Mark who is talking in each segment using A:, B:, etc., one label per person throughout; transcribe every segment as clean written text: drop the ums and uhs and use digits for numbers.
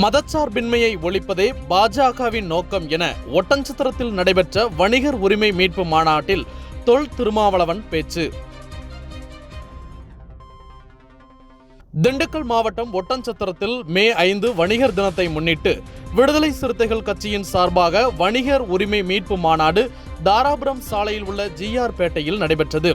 A: மதச்சார்பின்மையை ஒழிப்பதே பாஜகவின் நோக்கம் என ஒட்டன்சத்திரத்தில் நடைபெற்ற வணிகர் உரிமை மீட்பு மாநாட்டில் தொல் திருமாவளவன் பேச்சு. திண்டுக்கல் மாவட்டம் ஒட்டன்சத்திரத்தில் மே 5 வணிகர் தினத்தை முன்னிட்டு விடுதலை சிறுத்தைகள் கட்சியின் சார்பாக வணிகர் உரிமை மீட்பு மாநாடு தாராபுரம் சாலையில் உள்ள GR பேட்டையில் நடைபெற்றது.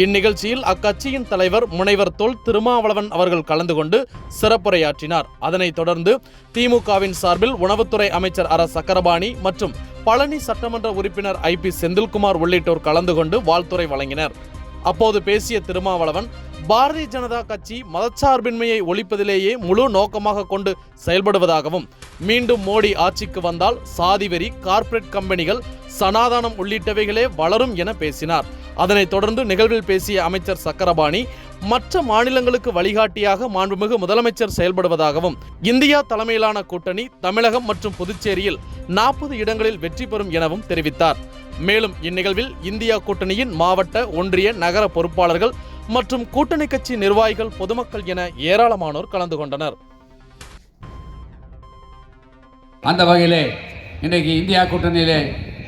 A: இந்நிகழ்ச்சியில் அக்கட்சியின் தலைவர் முனைவர் தொல் திருமாவளவன் அவர்கள் கலந்து கொண்டு சிறப்புரையாற்றினார். அதனைத் தொடர்ந்து திமுகவின் சார்பில் உணவுத்துறை அமைச்சர் ஆர். சக்கரபாணி மற்றும் பழனி சட்டமன்ற உறுப்பினர் IP செந்தில்குமார் உள்ளிட்டோர் கலந்து கொண்டு வாழ்த்துரை வழங்கினர். அப்போது பேசிய திருமாவளவன், பாரதிய ஜனதா கட்சி மதச்சார்பின்மையை ஒழிப்பதிலேயே முழு நோக்கமாக கொண்டு செயல்படுவதாகவும், மீண்டும் மோடி ஆட்சிக்கு வந்தால் சாதிவெறி, கார்ப்பரேட் கம்பெனிகள், சனாதானம் உள்ளிட்டவைகளே வளரும் என பேசினார். அதனைத் தொடர்ந்து நிகழ்வில் பேசிய அமைச்சர் சக்கரபாணி, மற்ற மாநிலங்களுக்கு வழிகாட்டியாக மாண்புமிகு முதலமைச்சர் செயல்படுவதாகவும், இந்தியா தலைமையிலான கூட்டணி தமிழகம் மற்றும் புதுச்சேரியில் 40 இடங்களில் வெற்றி பெறும் எனவும் தெரிவித்தார். மேலும் இந்நிகழ்வில் இந்தியா கூட்டணியின் மாவட்ட, ஒன்றிய, நகர பொறுப்பாளர்கள் மற்றும் கூட்டணி கட்சி நிர்வாகிகள், பொதுமக்கள் என ஏராளமானோர் கலந்து கொண்டனர்.
B: அந்த வகையிலே இன்றைக்கு இந்தியா கூட்டணியிலே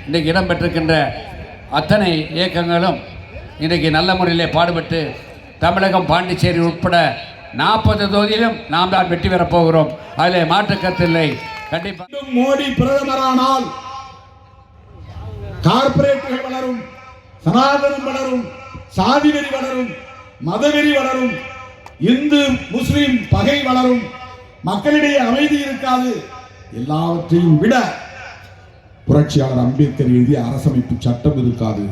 B: இன்றைக்கு இடம்பெற்றிருக்கின்ற அத்தனை இயக்கங்களும் இன்றைக்கு நல்ல முறையிலே பாடுபட்டு தமிழகம், பாண்டிச்சேரி உட்பட 40 தொகுதியிலும் நாம் தான் வெற்றி பெறப் போகிறோம். அதிலே மாற்று கருத்தில்லை. கண்டிப்பாக
C: மோடி பிரதமரானால் கார்ப்பரேட்டுகள் வளரும், சனாதனம் வளரும், சாதிவெறி வளரும், மதவெறி வளரும், இந்து முஸ்லிம் பகை வளரும், மக்களிடையே அமைதி இருக்காது. எல்லாவற்றையும் விட புரட்சியாளர் அம்பேத்கர் எழுதிய அரசமைப்பு சட்டம் இருக்காது.